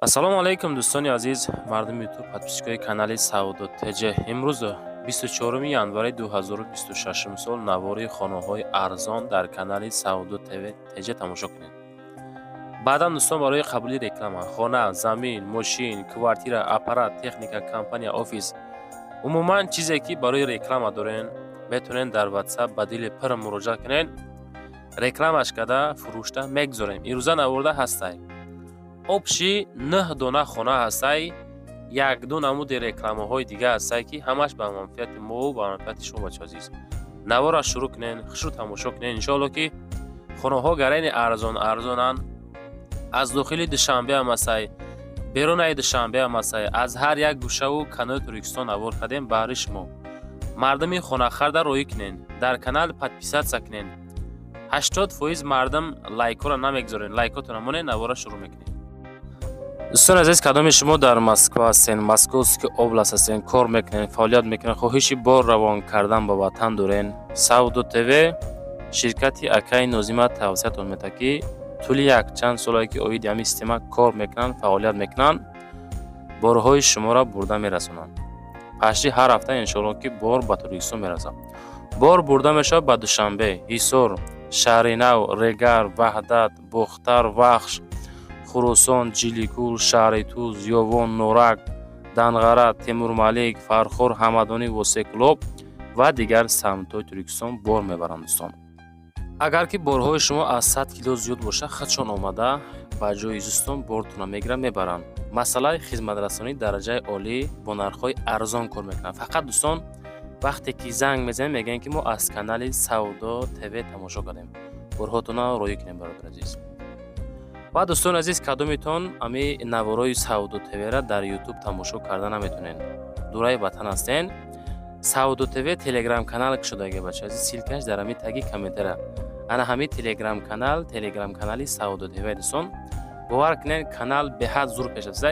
ассалому алайкум дӯстони азиз, мардуми ютуб подписчикои канали Сауду ТЖ. Имрӯз 24 январи 2026 сол навори хонаҳои арзон дар канали Сауду ТЖ тамошо кунед. баъдан дӯстон барои қабули реклама хона, замин, мошин, квартира, аппарат, техника, компания, офис, умуман чизе ки барои реклама дорен, метавонен дар WhatsApp ба дили пир муроҷиат кунен, рекламаш карда фурӯшта мегузорем. ирӯза наворда ҳастай обши 9 дона хона ҳастай, 1-2 намуди рекламаҳои дига ҳастай ки ҳамаш ба манфиати мо ва манфиати шумо бачаҳо азиз. Навора шурӯъ кунен, хушрӯ тамошо кунен. Иншоалло ки хонаҳо гарайни арзонанд. аз дохили Душанбе ҳам ҳастай, берунаи Душанбе ҳам ҳастай. аз ҳар як гӯшаву канои Туркистон навор кардем баҳри шумо. мардуми хонахарда роӣ кунен, дар канал подписатсия кунен. 80% мардум лайкора намегузорен. Лайкотона монен, навора шурӯъ мекунем. дӯстони азиз, кадоми шумо дар Москва ҳастен, Московский област ҳастен, кор мекунен, фаъолият мекунен, хоҳиши бор равон кардан ба ватан дорен, Сауду ТВ ширкати Акаи Нозима тавсиятон метавад ки тӯли якчанд солае ки оиди ҳамин система кор мекунанд, фаъолият мекунанд, борҳои шуморо бурда мерасонанд. пашти ҳар ҳафта иншоалло ки бор ба Туркистон мерасад. бор бурда мешавад ба Душанбе, Ҳисор, Шаҳринав, Регар, Ваҳдат, Бухтар, Вахш, Хурусон, Ҷиликул, Шаҳри Туз, Ёвон, Норак, Данғара, Темурмалик, Фархор, Ҳамадонӣ, Восекулоб ва дигар самтҳои Туркистон бор мебаранд. дӯстон, агар ки борҳои шумо аз 100 кило зиёд боша, худшон омада ба ҷои зистон бортона мегиранд, мебаранд. масъалаи хизматрасонӣ дараҷаи олӣ бо нархҳои арзон кор мекунанд. фақат дӯстон, вақте ки занг мезанем мегӯем ки мо аз канали Сауду ТВ тамошо кардем. борҳотона роӣ кунем бародари азиз. ва дӯстони азиз, кадомитон ами наворои Сауду ТВ-ра дар YouTube тамошо карда наметонен, дураи ватан ҳастен, Сауду ТВ телеграм канал кушодаги бача азиз, силкаш дар ами таги комментара. ана ҳами телеграм канали Сауду ТВ дӯстон, бовар кунен, канал беҳад зур пеш аст.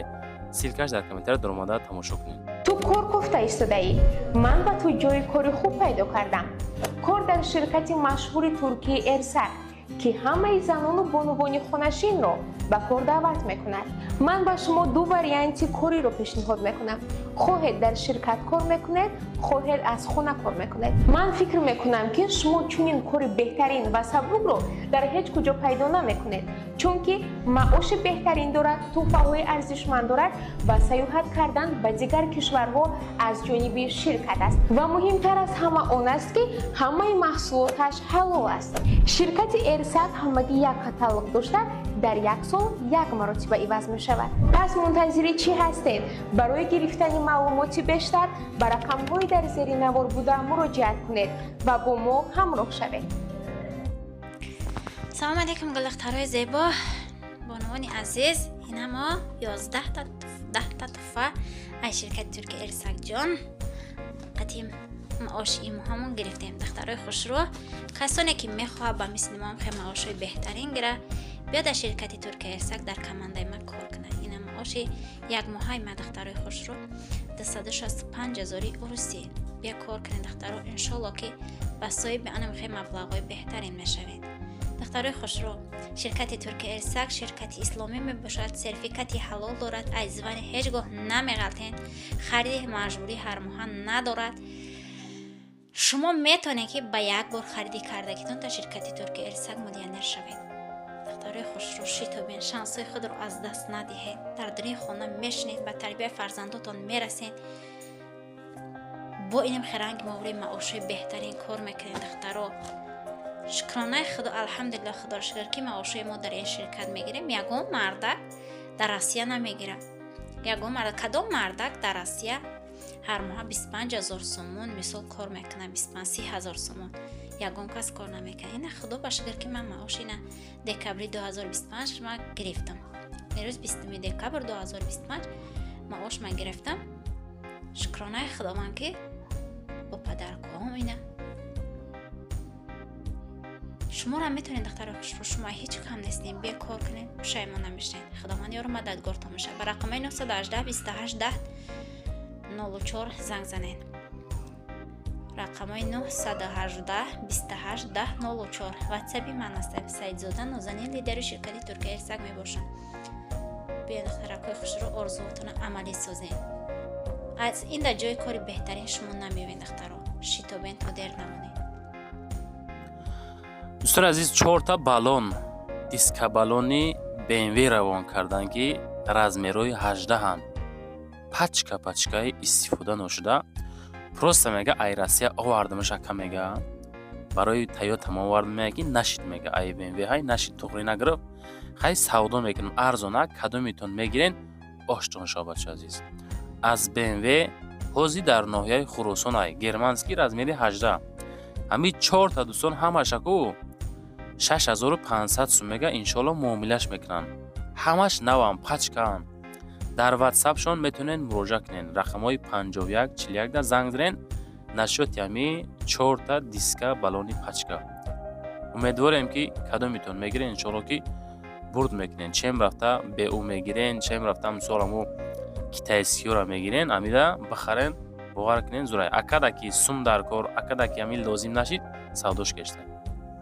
силкаш дар комментара дар омада тамошо кунен. ту кор гуфта истодаӣ, ман ба ту ҷои кори хуб пайдо кардам. кор дар ширкати машҳури туркии Эрсак ки ҳамаи занону бонувони хонашинро ба кор даъват мекунад. ман ба шумо ду варианти кориро пешниҳод мекунам. хоҳед дар ширкат кор мекунед, хоҳед аз хона кор мекунед. ман фикр мекунам ки шумо чунин кори беҳтарин ва сабукро дар ҳеҷ куҷо пайдо намекунед, чунки маоши беҳтарин дорад, туҳфаҳои арзишманд дорад ва саёҳат кардан ба дигар кишварҳо аз ҷониби ширкат аст. ва муҳимтар аз ҳама он аст ки ҳамаи маҳсулоташ ҳалол аст. ширкати Эрсак ҳамагӣ як каталог дошта, дар як сол як маротиба иваз мешавад. пас мунтазири чӣ ҳастед? барои гирифтани маълумоти бештар ба рақамҳои дар зери навор буда муроҷиат кунед ва бо мо ҳамроҳ шавед. салому алайкум гулдухтарои зебо, бонувони азиз. ина мо 11 туҳфа аз ширкати турки Эрсак ҷон қатим маоши имоҳамон гирифтем. духтарои хушрӯ, касоне ки мехоҳад ба мисли мо хе маоши беҳтарин гира, биё дар ширкати турки Эрсак дар командаи ма кор кунад. ина маоши як моҳаи ма, духтарои хушрӯ, 265,000 урусӣ. биё кор кунед духтаро, иншоалло ки ба соҳиби анам хе маблағҳои беҳтарин мешавед. духтарои хушрӯ, ширкати турки Эрсак ширкати исломӣ мебошад, сертификати ҳалол дорад, аз звани ҳеҷ гоҳ намеғалтен, хариди маҷбурӣ ҳар моҳа надорад. шумо метавонед ки ба як бор хариди кардагитон дар ширкати турки Эрсак миллионер шавед. духтарои хушрӯ, шитобен, шансҳои худро аз даст надиҳед. дар дуни хона мешинед, ба тарбияи фарзандотон мерасед. бо инам хиранги маври маоши беҳтарин кор мекунед. духтаро, шукронаи худо, алҳамдулилла, худоро шукр ки маоши мо дар ин ширкат мегирем. ягон мардак дар Россия намегирад. ягон мардак, кадом мардак дар Россия ҳар моҳа 25,000 сомон мисол кор мекунад, 25-30,000 сомон. ягон кас кор намекунад. ина худо ба шукр ки ман маошина декабри 2025 ма гирифтам. имрӯз 20 декабр 2025 маош ма гирифтам. шукронаи худованд ки бо падаркоҳам ина шуморо метавонед духтаро хушрӯ, шумо ҳеҷ кам нестем, биё кор кунед, пушаймон намешавед. худованд ёро мададгортон бошад. ба рақамаи 918 28 10 04 занг занед. рақамаи 918 28 10 04 ватсаби ман аст. Саидзода Нозанин, лидери ширкати турки Эрсак мебошад. بیاین دخترکای خوش رو آرزوتون عملی سازین. از این در جای کاری بهترین شما نمیبین دخترها. شیطابین تا دیر نمونه. دوستان عزیز 4 تا بالون دیسکا بالونی BMW روان کردن که размерои 18 ҳанд. Пачка-пачкаи истифода ношуда. Просто мега ай Россия овардамаша камега. Барои Toyota ма овард мега нашид мега ай BMW ҳай нашид туғри нагириф. Хай савдо мекунем арзона кадомитон мегирен ошҷон шо бача азиз. Аз BMW ҳозир дар ноҳияи Хуросон ай германский размери 18. Ҳами 4 та дӯстон ҳамашаку 6500 сум мега иншоалло муомилаш мекунанд. ҳамаш навам пачкаан. дар WhatsApp-шон метонен муроҷиат кунен. Рақамҳои 51 41 да занг занен нашоти ҳами 4 та диска балони пачка. Умедворем ки кадомитон мегирен иншоалло ки бурд мекунен. Чем рафта БУ мегирен, чем рафта мисол ҳамо китайскиёра мегирен, амида бахарен бовар кунен зурай. Акада ки сум дар кор, акада ки ҳами лозим нашид савдош кешта.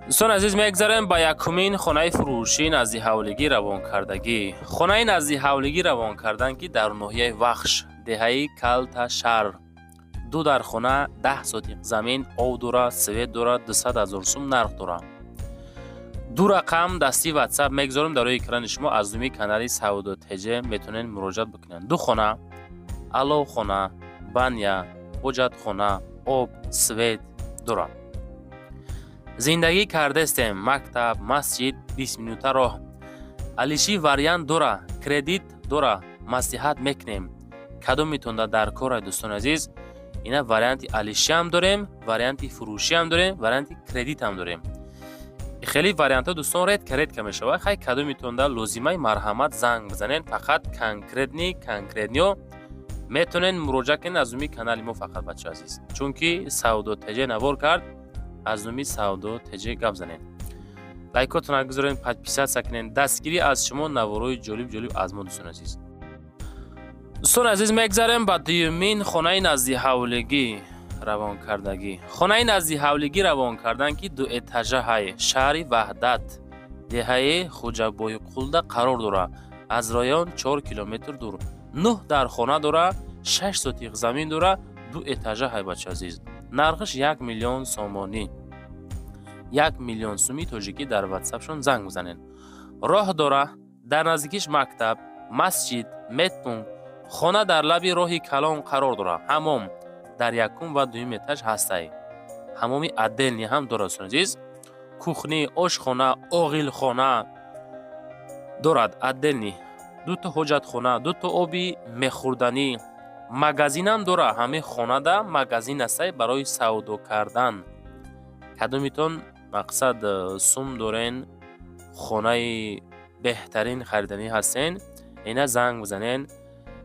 دوستان عزیز میگذاریم با یکمین خانه فروشی نزدی حولگی روان کردگی. خانه نزدی حولگی روان کردن که در ناحیه وخش دهه کلتا شهر. دو در خانه 10 سوتیق زمین آب داره، سویت داره، 200,000 سوم نرخ داره. دو رقم دستی واتساپ میگذاریم در روی اکران شما از دومی کانال سعودو تجه میتونین مراجعه بکنین. دو خانه علاو خانه، بانیا، حجت خانه، آب، سویت داره. زندگی کرده استیم. مکتب، مسجد 20 минута راه. алиши вариант дора, кредит дора. маслиҳат мекунем кадомитон дар кор дӯстон азиз. ина варианти алиши ҳам дорем, варианти фурӯшӣ ҳам дорем, варианти кредит ҳам дорем. хеле вариантҳо дӯстон редка мешавад. хай кадомитон лозимаи марҳамат занг бизанен. фақат конкретниё метонен муроҷиат кунен аз уми канали мо фақат бача азиз. чунки савдо теҷе навор кард аз номи савдо теҷе гап занен. лайкотона гузорен, подписатсия кунен. дастгирӣ аз шумо наворои ҷолиб аз мо дӯстон азиз. дӯстон азиз мегзарем ба дуюмин хонаи назди ҳавлигӣ равон кардагӣ. хонаи назди ҳавлигӣ равон кардан ки 2 этажаҳай шаҳри ваҳдат деҳаи хуҷабойқулда қарор дора. аз район 4 километр дур. 9 дар хона дора, 6 сотиқ замин дора, 2 этажаҳай бача азиз. нархш 1 миллион сомонӣ. 1 миллион сумӣ тоҷикӣ дар WhatsApp-шон занг бизанен. роҳ дора. дар наздикиш мактаб, масҷид, медпункт, хона дар лаби роҳи калон қарор дора. ҳамом дар 1 ва 2 этаж ҳастай. ҳамоми отдельни ҳам дорад азиз. кухни, ошхона, оғилхона дорад отдельни. 2 та ҳоҷатхона, 2 та оби мехӯрданӣ. магазинам дора. ҳамаи хонада магазин астай барои савдо кардан. кадомитон мақсад сум дорен, хонаи беҳтарин хариданӣ ҳастен, ина занг бизанен.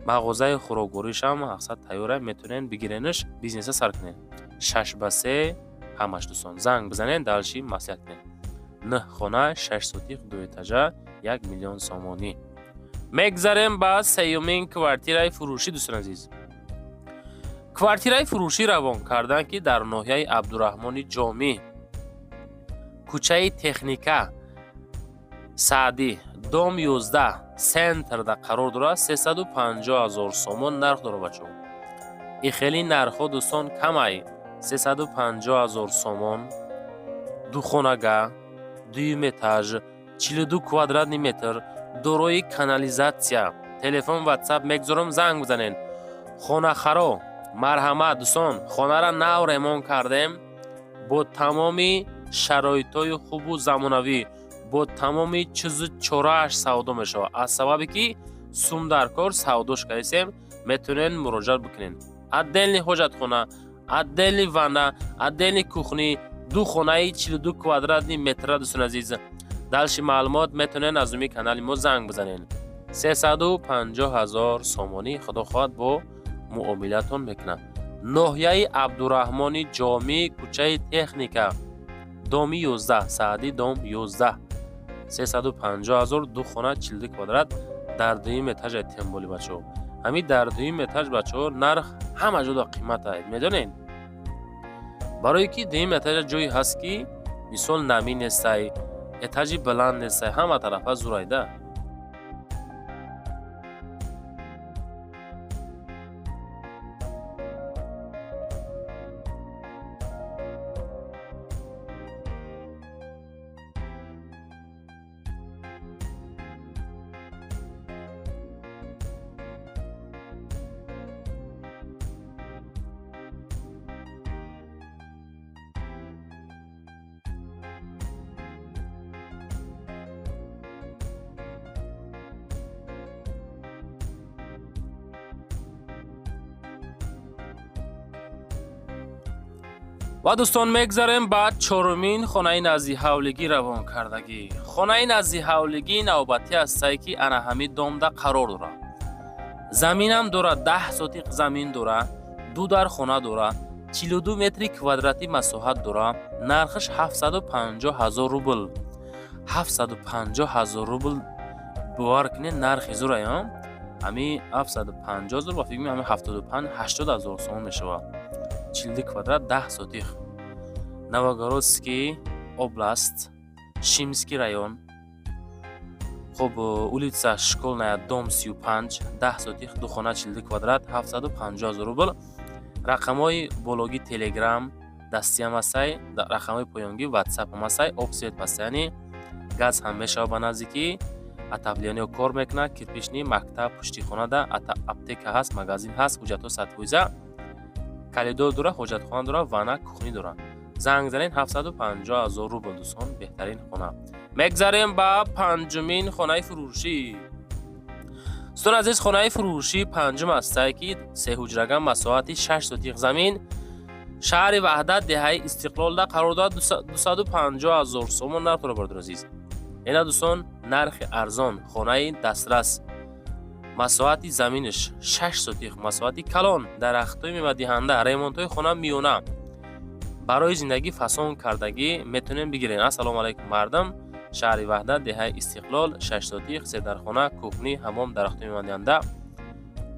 мағозаи хӯрокворишам мақсад тайёра метонен бигиренш, бизнеса сар кунен. 6/3 ҳамаш дӯстон занг бизанен, далши маслиҳат кунен. 9 хона, 6 сотиқ, 2 этажа, 1 миллион сомонӣ. мегзарем ба сеюмин квартираи фурӯшӣ дӯстон азиз. квартираи фурӯшӣ равон кардан ки дар ноҳияи Абдураҳмони Ҷомӣ, кӯчаи Техника, Саъдӣ, дом 11, сентрда қарор дора. 350,000 сомон нарх дора бачо. и хеле нархҳо дӯстон камай. 350,000 сомон, духонага, 2 этаж, 42 квадратный метр, дорои канализатсия. телефон WhatsApp мегзорам занг бизанен. хонахаро марҳамат дӯстон, хонара нав ремонт кардем бо тамоми шароитҳои хубу замонавӣ, бо тамоми чизу чорааш савдо мешавад. аз сабабе ки сум дар кор савдош кардем метонен муроҷиат бикунен. отдельни ҳоҷатхона, отдельни ванна, отдельни кухни, 2 хонаи 42 квадратный метра дӯстон азиз. далши маълумот метонен аз уми канали мо занг бизанен. 350,000 сомонӣ худо хоҳад бо муомилатон мекунад. ноҳияи Абдураҳмони Ҷомӣ, кӯчаи Техника, доми 11, Саъдӣ дом 11. 350,000, 2 хона 42 квадрат дар 2 этажа темболи бачаҳо. ҳамин дар 2 этаж бачаҳо нарх ҳама ҷода қимат аст. медонен? барое ки 2 этажа ҷое ҳаст ки мисол намӣ нестай, этажи баланд нестай, ҳама тарафа зурайда. و دوستان میگذاریم بعد چهارمین خانه نزدی حولگی روان کردگی. خانه نزدی حولگی نوبتی است که انا همی دومده قرار داره. زمین هم داره 10 سوتیق زمین داره، 2 در خانه داره، 42 متر کوادراتی مساحت داره. نرخش 750,000 روبل. 750,000 روبل باور کنید نرخ زوره هم. همی 750,000 و فکر می‌کنم 75-80,000 سوم میشه. 42 квадрат 10 сотих. Новогородский область, Шимский район. Хоб улица Школьная, дом 35, 10 сотих, ду хона 42 квадрат, 750,000 рубл. Рақамҳои бологи Telegram дастиам ҳастай, рақамҳои поёнгӣ WhatsApp ҳам ҳастай, обсвет пастяни газ ҳам мешава ба наздики атаблиёниҳо кор мекунад, кирпични мактаб пушти хона да аптека ҳаст, магазин ҳаст, ҳуҷҷатҳо садфоиза. کلیدو داره، حجتخانه داره، وانه کخنی داره. زنگ زنین 750,000 روبل دوستان، بهترین خانه. میگذاریم با پنجمین خانه فروشی. دوستان عزیز خانه فروشی پنجم است که 3 حجرگان مساحت 6 سوتیق زمین شهر وحدت دهه استقلال ده قرار داد. 250,000 سوم نرخ رو برد عزیز. اینا دوستان نرخ ارزان خانه دسترس. مساحت زمینش 6 سوتیق، مساحت کلان، درختای میوه دهنده، ریمونت‌های خانه میونه برای زندگی فسان کردگی میتونین بگیرین. السلام علیکم مردم، شهر وحدت دهه استقلال 6 سوتیق، 3 در خانه، کوخنی، حمام، درختای میوه دهنده،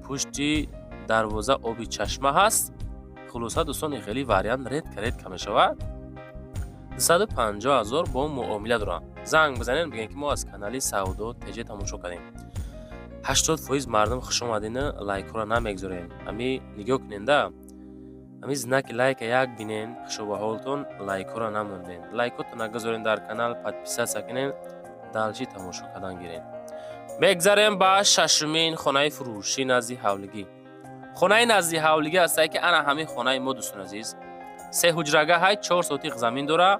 پشتی دروازه آبی چشمه هست. خلاصه دوستان خیلی واریانت رید کم شود. 250,000 با معامله دارن. زنگ بزنین بگین که ما از کانال سعودو تج تماشا کردیم. 80% مردم خوش اومدین، لایک رو نمیگذارین. امی نگاه کنین ده، امی زنک لایک یک بینین، خوشو به حالتون لایک رو نموندین. لایکاتون نگذارین در کانال، پادپیسه سکنین، دالچی تماشا کردن گیرین. میگذاریم با ششمین خانه فروشی نزدی حولگی. خانه نزدی حولگی است که انا همین خانه ما دوستان عزیز 3 حجرگاه های 4 سوتیق زمین داره.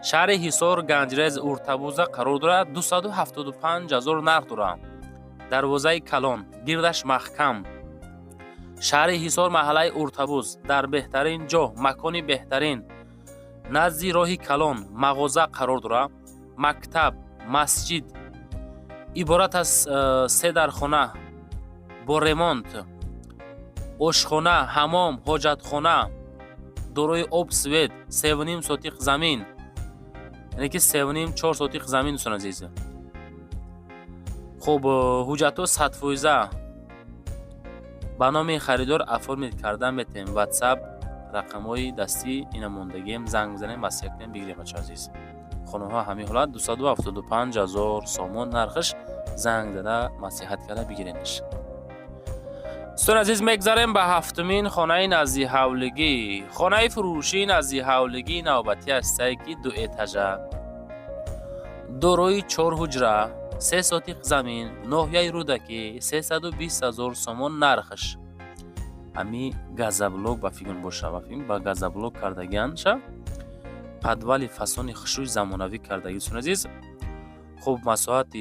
شهر حصار گنجرز ارتبوز قرار داره. 275,000 نرخ داره. دروازه کلان، گردش محکم. شهر حصار محله ارتبوز در بهترین جا، مکانی بهترین، نزدی راه کلان، مغازه قرار داره. مکتب، مسجد عبارت از 3 در خانه با ریمونت، آشخانه، حمام، حاجتخانه، دارای آب سوئد، 3.5 سوتیق زمین، یعنی که 3.5-4 سوتیق زمین دوستان عزیز. خب حجتو 100% با نام خریدار افرمید کردن میتونیم. واتساپ رقم‌های دستی اینا موندگیم، زنگ بزنیم واسه کنیم بگیریم بچه عزیز. خانه ها همین حالت 275,000 سومون نرخش. زنگ زده نصیحت کرده بگیرینش. دوستان عزیز میگذاریم به هفتمین خانه نزدی حولگی. خانه فروشی نزدی حولگی نوبتی است که 2 اتاژه، دارای 4 حجره، 3 سوتیق زمین، ناحیه رودکی، 320,000 سومون نرخش. امی گازبلوک با فیگون باشه و فیلم با گازبلوک کردگیانشه. پدوالی فسانی خشوش زمانوی کردگی دوستان عزیز. خب مساحت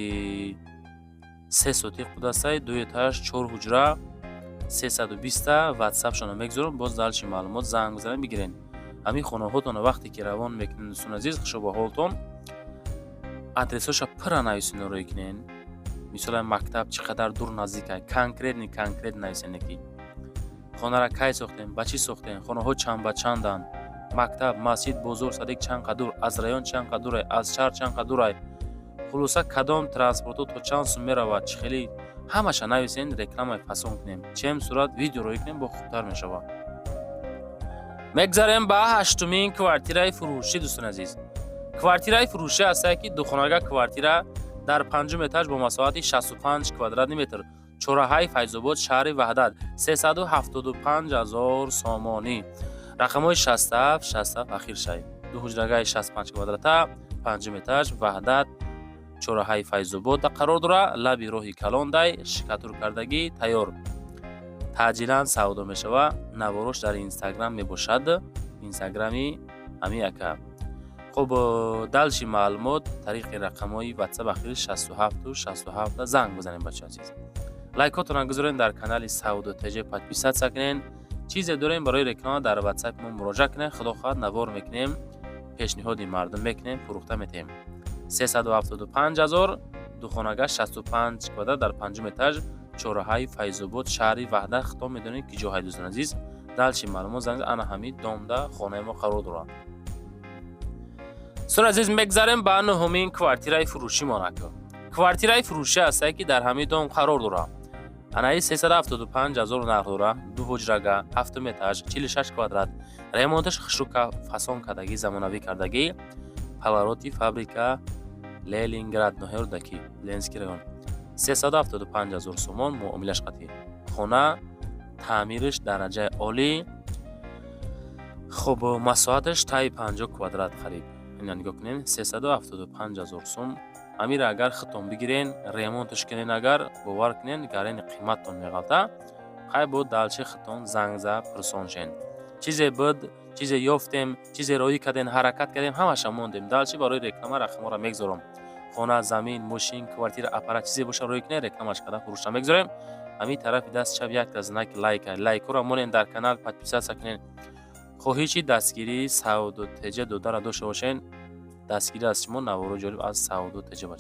3 سوتیق بوده است، 2 اتاژ، 4 حجره، 320. واتساپ شما میگذارم، باز دالچی معلومات زنگ بزنین بگیرین. همین خانه هاتون وقتی که روان میکنین دوستان عزیز خوشو با حالتون آدرساشو پر نویسین روی کنین. مثلا مکتب چقدر دور نزدیکه، کانکریت نویسین کی. خانه را کی ساختین، با چی ساختین، خانه ها چند با چندن، مکتب، مسجد بزرگ صدیق چند قدر، از رایون چند قدره، از شهر چند قدره، خلاصه کدام ترانسپورتو تو چند سوم میرود، چه خیلی همش نویسین. رکلام فسون کنیم، چه صورت ویدیو روی کنیم با خوبتر میشود. میگذاریم با هشتمین کوارتیرای فروشی دوستان عزیز. کوارتیرای فروشی است که 2 خانگاه کوارتیره در 5 اتاژ با مساحت 65 کوادرات متر، چهارراه فیض‌آباد شهر وحدت، 375,000 سومانی. رقم‌های 67 اخیر شای. 2 حجرگاه 65 کوادرات، 5 اتاژ، وحدت، چهارراه فیض‌آباد قرار داره. لبی راه کلان دای، شکاتور کردگی تیار. تعجیلاً سودا میشوه. نواروش در اینستاگرام میباشد. اینستاگرامی امی اکا. خب دالچی معلومات طریق رقم‌های واتساپ اخیر 67 زنگ بزنین بچه عزیز. لایکاتون رو گذارین، در کانال سعودو تج پادپیسه سکنین، چیزی داریم برای رکلام در واتساپ ما مراجعه کنید. خدا خواهد نوار میکنیم، پیشنهاد مردم میکنیم، فروخته میتیم. 375,000 دو خانگاه 65 کوادرات در پنجم اتاج، چهارراه فیض‌آباد، شهر وحدت. خطاب میدونید که جاهای دوستان عزیز دلچی معلومات زنید انا حمید دامده خانه ما قرار دارد. دوستان عزیز میگذاریم به نهمین کوارتیرای فروشی ما. کوارتیرای فروشی است که در همین دام قرار دارد. انای 375,000 نرخ دارد. دو حجره، هفتم اتاج، 46 کوادرات. ремонтش خشوکا فاسون کردگی، زمانوی کردگی. پلاروتی فابریکا لنینگراد نهر دکی لنسکی رایون. 375,000 سومون معاملش قطعی. خانه تعمیرش درجه عالی. خب مساحتش تای 50 کوادرات خرید. اینا نگاه کنین 375,000 سوم. امیر اگر ختم بگیرین ремонтش کنین اگر باور کنین گارین قیمتتون میغلطه. خیلی بود دالچه ختم زنگ زد پرسون شین. چیزی بود، چیزی یافتیم، چیزی روی کردین، حرکت کردیم، همش موندیم. دالچه برای رکلام رقم را میگذارم. خانه، زمین، ماشین، کوارتیر، اپارات چیزی باشه روی کنه رکلامش کرده فروش میگذاریم. همین طرف دست چپ یک تزنک لایک را مونین در کانال پادپیسا کنین. خواهیچی دستگیری سعود و تجه دو داشته باشین. دستگیری از شما نوارو جالب از سعود و تجه بچه.